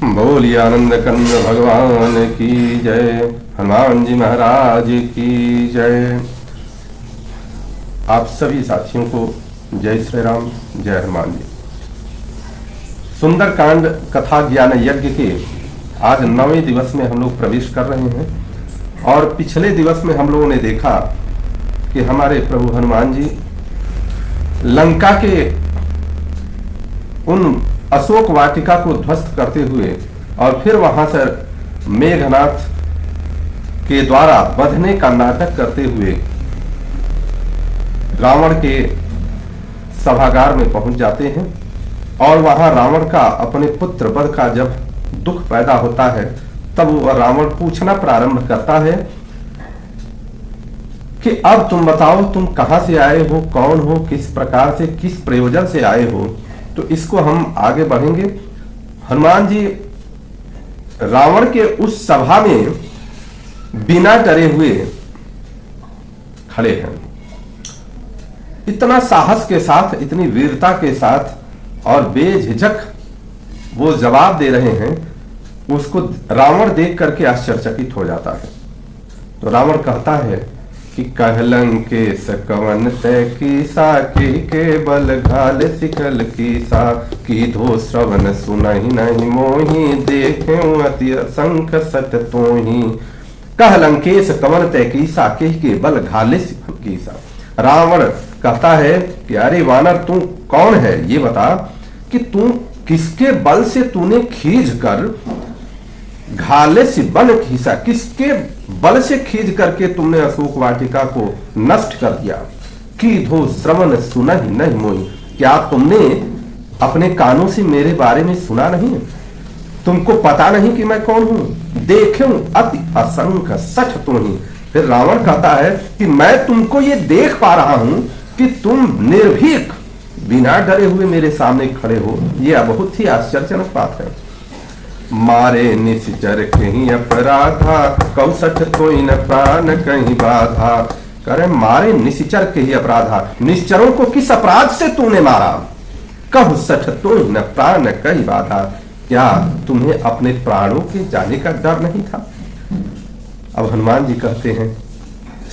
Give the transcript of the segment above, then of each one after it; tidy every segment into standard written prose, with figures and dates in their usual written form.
बोलिए आनंद कंद भगवान की जय, हनुमान जी महाराज की जय। आप सभी साथियों को जय श्री राम, जय हनुमान जी। सुंदरकांड कथा ज्ञान यज्ञ के आज 9वें दिवस में हम लोग प्रवेश कर रहे हैं। और पिछले दिवस में हम लोगों ने देखा कि हमारे प्रभु हनुमान जी लंका के उन अशोक वाटिका को ध्वस्त करते हुए और फिर वहां से मेघनाथ के द्वारा बंधने का नाटक करते हुए रावण के सभागार में पहुंच जाते हैं। और वहां रावण का अपने पुत्र वध का जब दुख पैदा होता है तब वह रावण पूछना प्रारंभ करता है कि अब तुम बताओ, तुम कहां से आए हो, कौन हो, किस प्रकार से, किस प्रयोजन से आए हो। तो इसको हम आगे बढ़ेंगे। हनुमान जी रावण के उस सभा में बिना डरे हुए खड़े हैं। इतना साहस के साथ, इतनी वीरता के साथ और बेझिझक वो जवाब दे रहे हैं। उसको रावण देख करके आश्चर्यचकित हो जाता है। तो रावण कहता है कि कहलंकेश कवन तय कीसा, के बल घाल सिकल कीसा, की धो श्रवण सुनहि नहीं मोही, देखे अति असंख्य सत तोही। कहलंकेश कवन तय कीसा, के बल घाले सिकल कीसा। रावण कहता है कि अरे वानर, तू कौन है, ये बता कि तू किसके बल से तूने खींच कर घाले से बल खींचा, किसके बल से खींच करके तुमने अशोक वाटिका को नष्ट कर दिया। की धो श्रवण सुनहि नहीं मोहि, क्या तुमने अपने कानों से मेरे बारे में सुना नहीं? तुमको पता नहीं कि मैं कौन हूं? देखे अति असंख्य सच तुम्ही। फिर रावण कहता है कि मैं तुमको ये देख पा रहा हूं कि तुम निर्भीक बिना डरे हुए मेरे सामने खड़े हो। यह बहुत ही आश्चर्यजनक बात है। मारे निश्चर कहीं अपराधा, कौसठ कोई न प्राण कहीं बाधा। करे मारे निश्चर के ही अपराधा, निश्चरों को किस अपराध से तूने मारा? कहु सठ तो न प्राण कहीं बाधा, क्या तुम्हें अपने प्राणों के जाने का डर नहीं था? अब हनुमान जी कहते हैं,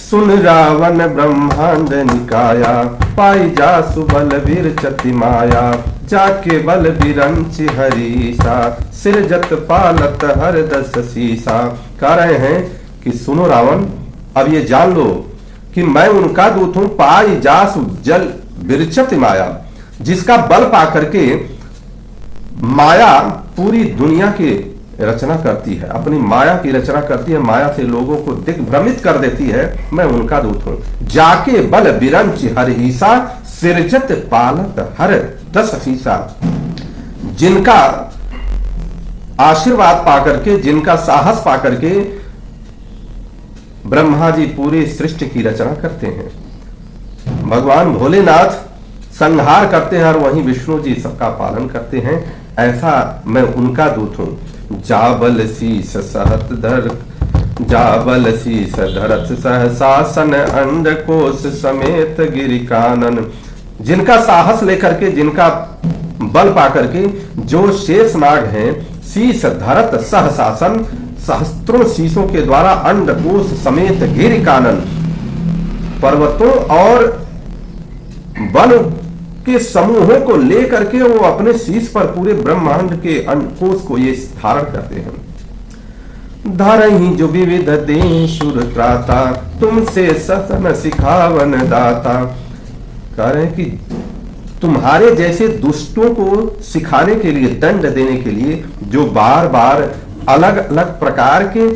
सुन रावण ब्रह्मांड निकाया, पाई जा सुबल वीर चति माया, जाके बल बिरंच हरीसा, सिरजत पालत हर दस शीसा। कह रहे हैं कि सुनो रावण, अब ये जान लो कि मैं उनका दूत हूं। पाई जासु जल बिरचत माया, जिसका बल पा करके माया पूरी दुनिया की रचना करती है, अपनी माया की रचना करती है, माया से लोगों को दिग्भ्रमित कर देती है। मैं उनका दूत हूं। जाके बल बिरंच हरीसा, सिरजत पालत हर दस शीसा। जिनका आशीर्वाद पाकर के, जिनका साहस पाकर के ब्रह्मा जी पूरी सृष्टि की रचना करते हैं। भगवान भोलेनाथ संहार करते हैं और वहीं विष्णु जी सबका पालन करते हैं। ऐसा मैं उनका दूत हूं। जाबल शीस सहत धर, जाबल शीस धरत सहसासन, अंड कोश समेत गिरि कानन। जिनका साहस लेकर के, जिनका बल पाकर के जो शेष नाग हैं, शीस धरत सहसासन, सहस्त्रों शीशों के द्वारा अंड कोश समेत गिरि कानन, पर्वतों और वन के समूहों को लेकर के वो अपने शीश पर पूरे ब्रह्मांड के कोश को ये धारण करते हैं। धरहि जो विविध देशुर त्राता, तुमसे ससन सिखावन दाता। कह रहे हैं कि तुम्हारे जैसे दुष्टों को सिखाने के लिए, दंड देने के लिए, जो बार बार अलग अलग प्रकार के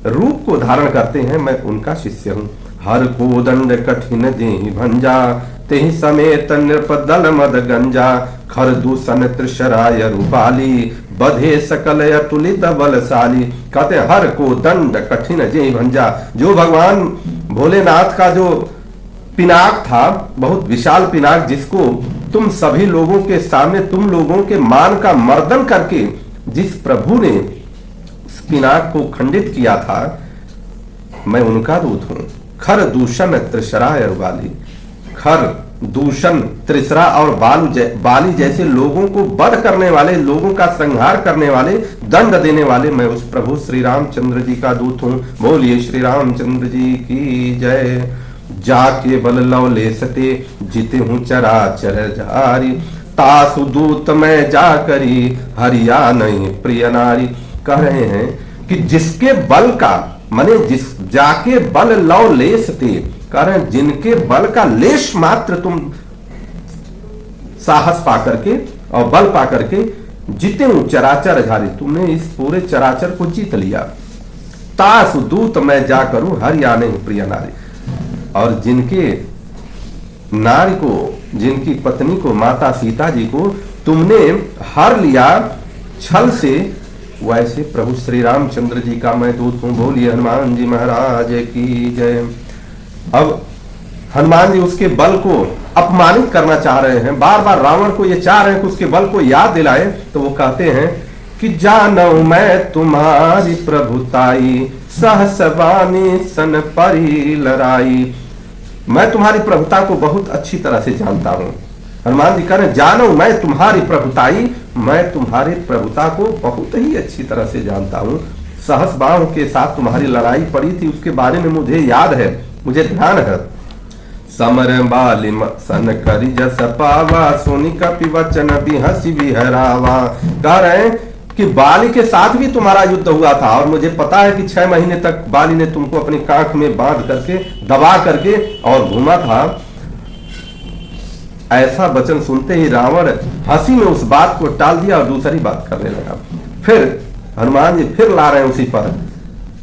रूप को धारण करते हैं, मैं उनका शिष्य हूं। हर को दंड कठिन जेहि भंजा, तेहि समेत नृपदल मद गंजा। खर दूषण त्रिशराय रूपाली, बधे सकल अतुलित बलशाली। कहते हर को दंड कठिन जेहि भंजा। जो भगवान भोलेनाथ का जो पिनाक था, बहुत विशाल पिनाक, जिसको तुम सभी लोगों के सामने, तुम लोगों के मान का मर्दन करके जिस प्रभु ने उस पिनाक को खंडित किया था, मैं उनका दूत हूं। खर दूषण त्रिशराय रूपाली। खर दूषण, त्रिसरा और बाली जैसे लोगों को वध करने वाले, लोगों का संहार करने वाले, दंड देने वाले मैं उस प्रभु श्री रामचंद्र जी का दूत हूँ। बोलिए श्री रामचंद्र जी की जय। जाके बल लव ले सते जीते हूँ चराचर जारी, तासु दूत मैं जा करी हरिया नहीं प्रिय नारी। कह रहे हैं कि जिसके बल का माने जिस जाके बल लव ले सते, कह रहे हैं जिनके बल का लेश मात्र तुम साहस पा करके और बल पा करके जीते हूं चराचर झारी, तुमने इस पूरे चराचर को जीत लिया। तासु दूत मैं जा करूं हरिया नहीं प्रिय नारी, और जिनके नारी को, जिनकी पत्नी को, माता सीता जी को तुमने हर लिया छल से, वैसे प्रभु श्री रामचंद्र जी का मैं दूत हूं। बोलिए हनुमान जी महाराज की जय। अब हनुमान जी उसके बल को अपमानित करना चाह रहे हैं, बार बार रावण को ये चाह रहे हैं कि उसके बल को याद दिलाए, तो वो कहते हैं कि जानौ मैं तुम्हारी प्रभुताई, सहस वाणी सन परी लड़ाई। मैं तुम्हारी प्रभुता को बहुत अच्छी तरह से जानता हूं। हनुमान जी कह रहे हैं जानो मैं तुम्हारी प्रभुताई, मैं तुम्हारी प्रभुता को बहुत ही अच्छी तरह से जानता हूं। सहस बाण के साथ तुम्हारी लड़ाई पड़ी थी, उसके बारे में मुझे याद है, मुझे ध्यान है। समर बाली सन करी जस पावा, सोनी कपि वचन बिहसी बिहरावा। कह रहे हैं कि बाली के साथ भी तुम्हारा युद्ध हुआ था, और मुझे पता है कि 6 महीने तक बाली ने तुमको अपनी कांख में बांध करके, दबा करके और घूमा था। ऐसा वचन सुनते ही रावण हंसी में उस बात को टाल दिया और दूसरी बात करने लगा। फिर हनुमान जी फिर ला रहे हैं उसी पर,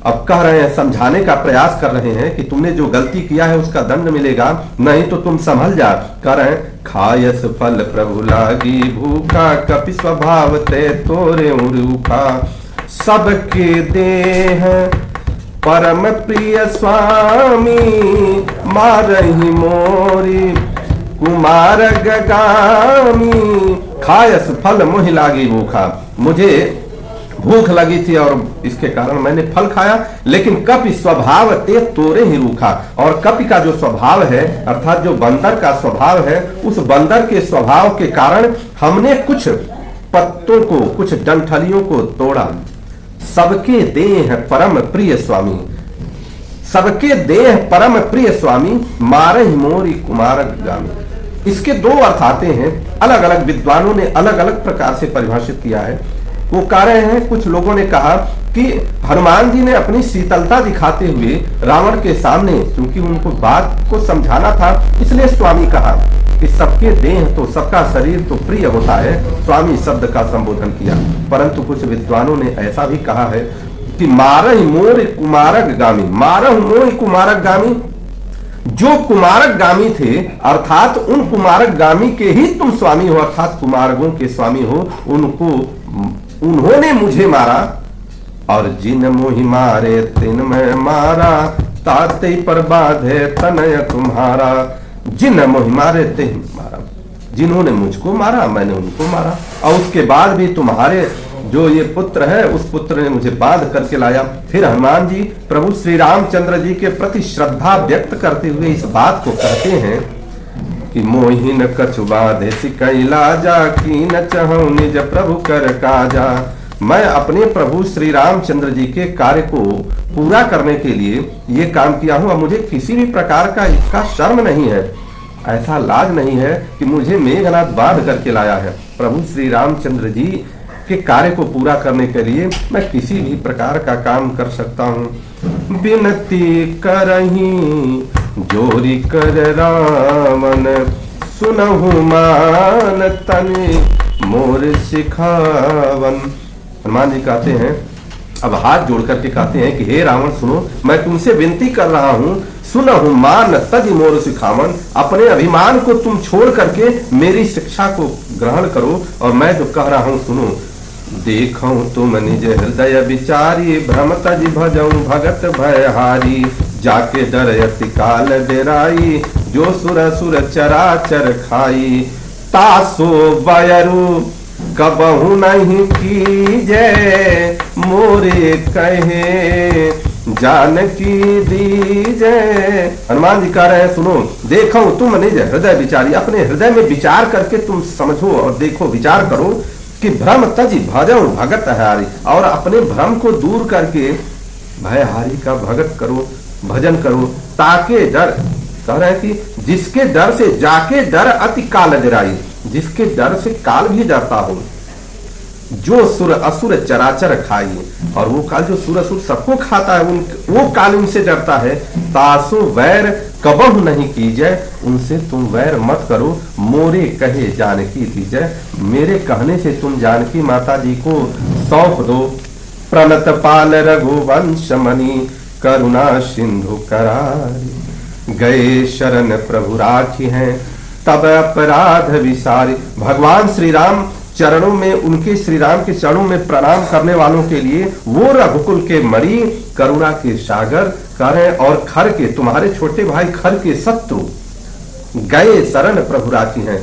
अब कह रहे हैं, समझाने का प्रयास कर रहे हैं कि तुमने जो गलती किया है उसका दंड मिलेगा, नहीं तो तुम संभल जा। कह रहे हैं खायस फल प्रभु लागी भूखा, कपि स्वभाव ते तोरे रूखा। सबके देह परम प्रिय स्वामी, मारही मोरी कुमार गगामी। खायस फल मोहि लागी भूखा, मुझे भूख लगी थी और इसके कारण मैंने फल खाया, लेकिन कपि स्वभाव ते तोरे ही रूखा। और कपि का जो स्वभाव है, अर्थात जो बंदर का स्वभाव है, उस बंदर के स्वभाव के कारण हमने कुछ पत्तों को, कुछ डंठलियों को तोड़ा। सबके देह परम प्रिय स्वामी, सबके देह परम प्रिय स्वामी, मारहि मोरी कुमार गामी। इसके 2 अर्थ आते हैं, अलग अलग विद्वानों ने अलग अलग प्रकार से परिभाषित किया है। वो कह रहे हैं, कुछ लोगों ने कहा कि हनुमान जी ने अपनी शीतलता दिखाते हुए रावण के सामने, क्योंकि उनको बात को समझाना था, इसलिए स्वामी कहा कि सबके देह तो, सबका शरीर तो प्रिय होता है, स्वामी शब्द का संबोधन किया। परंतु कुछ विद्वानों ने ऐसा भी कहा है कि मारहि मोर कुमारक गामी, मारह मोर कुमारक गामी, जो कुमारक गामी थे, अर्थात उन कुमारक गामी के ही तुम स्वामी हो, अर्थात कुमारकों के स्वामी हो, उन्होंने मुझे मारा। और जिन मोहि मारे तिन मैं मारा, ताते पर बाधे तनय तुम्हारा। जिन मोहि मारे तिन मारा, जिन्होंने मुझको मारा मैंने उनको मारा, और उसके बाद भी तुम्हारे जो ये पुत्र है, उस पुत्र ने मुझे बांध करके लाया। फिर हनुमान जी प्रभु श्री रामचंद्र जी के प्रति श्रद्धा व्यक्त करते हुए इस बात को कहते हैं कि मोहिन कछु बाधे सिकई लाजा, की न चहु निज प्रभु कर काजा। मैं अपने प्रभु श्री रामचंद्र जी के कार्य को पूरा करने के लिए ये काम किया हूं, और मुझे किसी भी प्रकार का इसका शर्म नहीं है, ऐसा लाज नहीं है कि मुझे मेघनाथ बांध करके लाया है। प्रभु श्री रामचंद्र जी के कार्य को पूरा करने के लिए मैं किसी भी प्रकार का काम कर सकता हूँ। विनती करही जोरी कर रावण, सुनहु मान तनि मोर सिखावन। हनुमान जी कहते हैं, अब हाथ जोड़ करके कहते हैं कि हे रावण सुनो, मैं तुमसे विनती कर रहा हूं, सुनहु मान तज मोर सिखावन। अपने अभिमान को तुम छोड़ करके मेरी शिक्षा को ग्रहण करो, और मैं जो कह रहा हूं सुनो। देखो तुम निज हृदय विचारी, भ्रम तज भजऊ भगत भयहारी। जाके डर अति काल डेराई, जो सुर सुर चराचर खाई। तासो बयरु कबहु नहीं कीजे, मोरे कहे जानकी दीजय। हनुमान जी कह रहे हैं सुनो, देखो तुम निज हृदय विचारी, अपने हृदय में विचार करके तुम समझो और देखो, विचार करो कि भ्रम तज भजो भगत हारी, और अपने भ्रम को दूर करके भयहारी का भगत करो, भजन करो। ताके डर, कह रहे हैं कि जिसके डर से जाके डर अति काल डराई, जिसके डर से काल भी डरता हो। जो सुर असुर चराचर खाई, और वो काल जो सुर असुर सबको खाता है, वो काल उनसे डरता है। तासु वैर कबहु नहीं कीजय, उनसे तुम वैर मत करो। मोरे कहे जानकी दीजय, मेरे कहने से तुम जानकी माता जी को सौंप दो। प्रणत पाल रघुवंश मणि, करुणा सिंधु करारी, गए शरण प्रभु राखी हैं, तब अपराध विसारी। भगवान श्री राम चरणों में, उनके श्री राम के चरणों में प्रणाम करने वालों के लिए वो रघुकुल के मणि, करुणा के सागर कर है, और खर के, तुम्हारे छोटे भाई खर के शत्रु गए शरण प्रभु राखी हैं।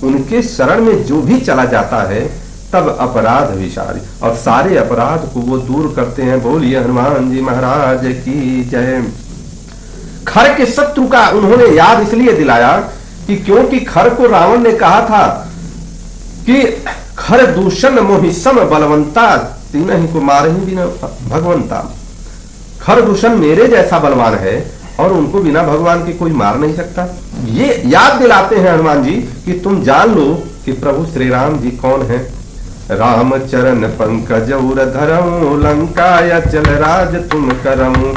उनके शरण में जो भी चला जाता है तब अपराध विसारी, और सारे अपराध को वो दूर करते हैं। बोलिए हनुमान जी महाराज की जय। खर के शत्रु का उन्होंने याद इसलिए दिलाया कि क्योंकि खर को रावण ने कहा था कि खर दूषण मोहि सम बलवंता, तीन ही को मारे ही बिना भगवंता। खर दूषण मेरे जैसा बलवान है और उनको बिना भगवान के कोई मार नहीं सकता। ये याद दिलाते हैं हनुमान जी कि तुम जान लो कि प्रभु श्री राम जी कौन है। राम चरण पंकज उर धरऊं, लंका अचल राज तुम करऊं।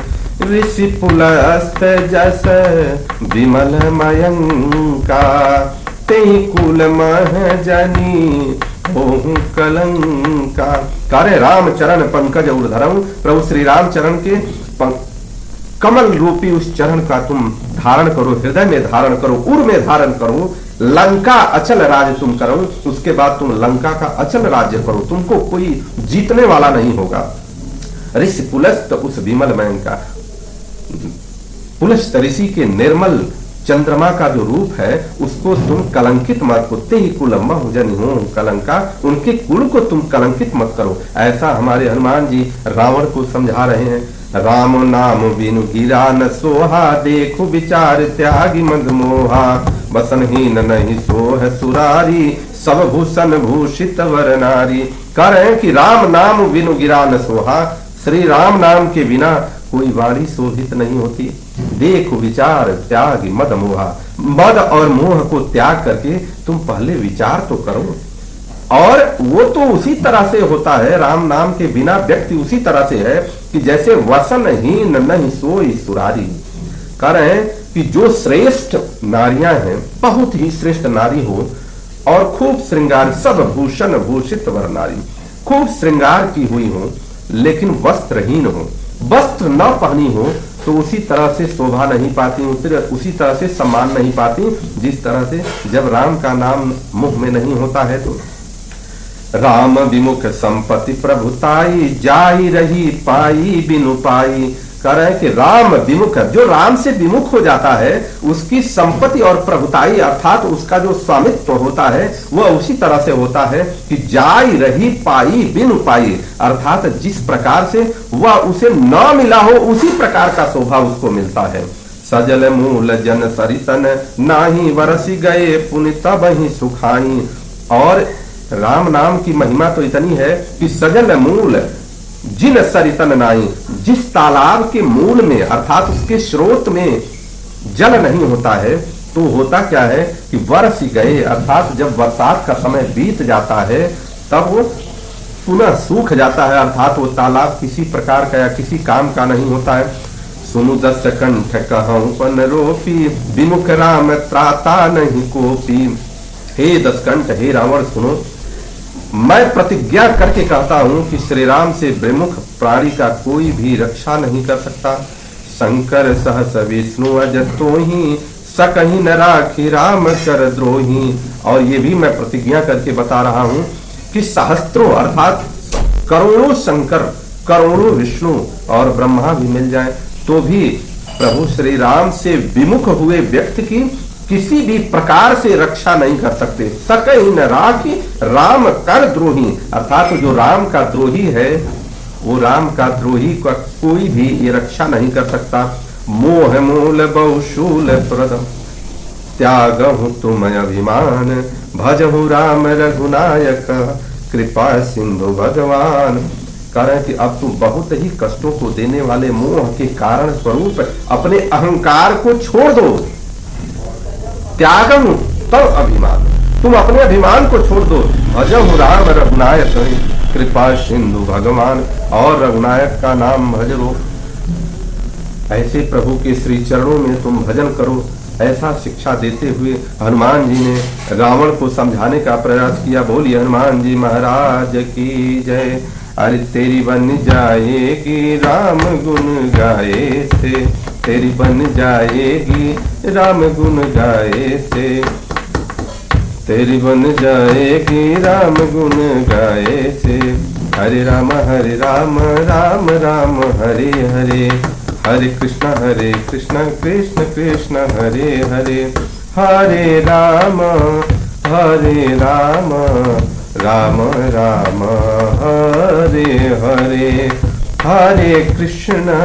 ऋषि पुलस्त जस विमल मयंका, तेहि कुल महजनी होहु कलंका। करे राम चरण पंकज उर धरऊं, प्रभु श्री राम चरण के कमल रूपी उस चरण का तुम धारण करो, हृदय में धारण करो, उर में धारण करो। लंका अचल राज तुम करो, उसके बाद तुम लंका का अचल राज्य करो, तुमको कोई जीतने वाला नहीं होगा। ऋषि पुलस्त उस विमल मयंका, पुलस्त ऋषि के निर्मल चंद्रमा का जो रूप है उसको तुम कलंकित मत करो। ते ही कुल जन हो कलंका, उनके कुल को तुम कलंकित मत करो। ऐसा हमारे हनुमान जी रावण को समझा रहे हैं। राम नाम बिनु गिरा न सोहा, देखो विचार त्यागी मद मोहा। बसनहीन नहीं सोह सुरारी, सब भूषण भूषित वर नारी। कह रहे हैं कि राम नाम बिनु गिरा न सोहा, श्री राम नाम के बिना कोई वाणी शोभित नहीं होती। देखो विचार त्याग मद मोहा, मद और मोह को त्याग करके तुम पहले विचार तो करो। और वो तो उसी तरह से होता है, राम नाम के बिना व्यक्ति उसी तरह से है कि जैसे वसनहीन नहीं सोई सुरारी। कह रहे हैं कि जो श्रेष्ठ नारियां हैं, बहुत ही श्रेष्ठ नारी हो और खूब श्रृंगार, सब भूषण भूषित वर नारी, खूब श्रृंगार की हुई हो लेकिन वस्त्रहीन हो, वस्त्र न पहनी हो तो उसी तरह से शोभा नहीं पाती, उसी तरह से सम्मान नहीं पाती जिस तरह से जब राम का नाम मुख में नहीं होता है। तो राम विमुख संपत्ति प्रभुताई, जाई रही पाई बिनु पाई। कह रहे हैं कि राम विमुख, जो राम से विमुख हो जाता है उसकी संपत्ति और प्रभुताई अर्थात उसका जो स्वामित्व होता है वह उसी तरह से होता है कि जाई रही पाई बिनु पाई, अर्थात जिस प्रकार से वह उसे न मिला हो उसी प्रकार का शोभा उसको मिलता है। सजल मूल जन सरितन, नाही वरसी गए पुनि तब ही सुखाई। और राम नाम की महिमा तो इतनी है कि सजल मूल जिन सरितन नाई, जिस तालाब के मूल में अर्थात उसके स्रोत में जल नहीं होता है तो होता क्या है कि बरस गए, अर्थात जब बरसात का समय बीत जाता है तब वो पुनः सूख जाता है, अर्थात वो तालाब किसी प्रकार का या किसी काम का नहीं होता है। सुनु दस कंठ कहूं पन रोपी, विमुख राम त्राता नहीं कोपी। हे दसकंठ, हे रावण सुनो, मैं प्रतिज्ञा करके कहता हूं कि श्री राम से विमुख प्राणी का कोई भी रक्षा नहीं कर सकता। शंकर सहस विष्णु अज तोहि, सकहि न राखी राम कर द्रोही। और ये भी मैं प्रतिज्ञा करके बता रहा हूं कि सहस्त्रों अर्थात करोड़ों शंकर, करोड़ों विष्णु और ब्रह्मा भी मिल जाए तो भी प्रभु श्री राम से विमुख हुए व्यक्ति की किसी भी प्रकार से रक्षा नहीं कर सकते। सकहि न राखी राम कर द्रोही, अर्थात जो राम का द्रोही है वो राम का द्रोही का कोई भी ये रक्षा नहीं कर सकता। मोह मूल बहुशूल प्रदम त्यागहु तुम अभिमान, भजहु राम रघुनायक कृपा सिंधु भगवान। कारण कि अब तुम बहुत ही कष्टों को देने वाले मोह के कारण स्वरूप अपने अहंकार को छोड़ दो। त्यागहु तब अभिमान, तुम अपने अभिमान को छोड़ दो। भजहु राम रघुनायक कृपा सिंधु भगवान, और रघुनायक का नाम भज लो। ऐसे प्रभु के श्री चरणों में तुम भजन करो। ऐसा शिक्षा देते हुए हनुमान जी ने रावण को समझाने का प्रयास किया। बोलिए हनुमान जी महाराज की जय। अरे तेरी बन जाएगी राम गुण गाए थे, तेरी बन जाएगी राम गुण गाए थे, तेरी बन जाएगी राम गुण गाए थे। हरे राम राम राम हरे हरे, हरे कृष्ण कृष्ण कृष्ण हरे हरे। हरे राम राम राम हरे हरे। हरे कृष्ण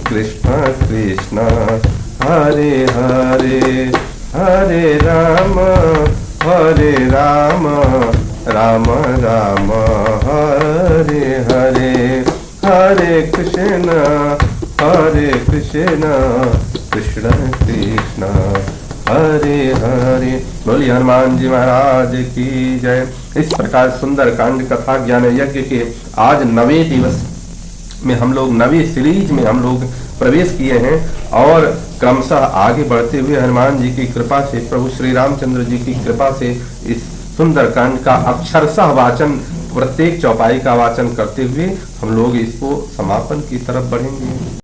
कृष्ण कृष्ण हरे हरे। हरे राम राम राम हरे हरे। हरे कृष्ण कृष्ण कृष्ण हरे हरे। बोलिए हनुमान जी महाराज की जय। इस प्रकार सुंदर कांड कथा ज्ञान यज्ञ के आज 9वें दिवस में हम लोग 9वीं सीरीज में हम लोग प्रवेश किए हैं, और क्रमशः आगे बढ़ते हुए हनुमान जी की कृपा से, प्रभु श्री रामचंद्र जी की कृपा से इस सुंदर कांड का अक्षरशः वाचन, प्रत्येक चौपाई का वाचन करते हुए हम लोग इसको समापन की तरफ बढ़ेंगे।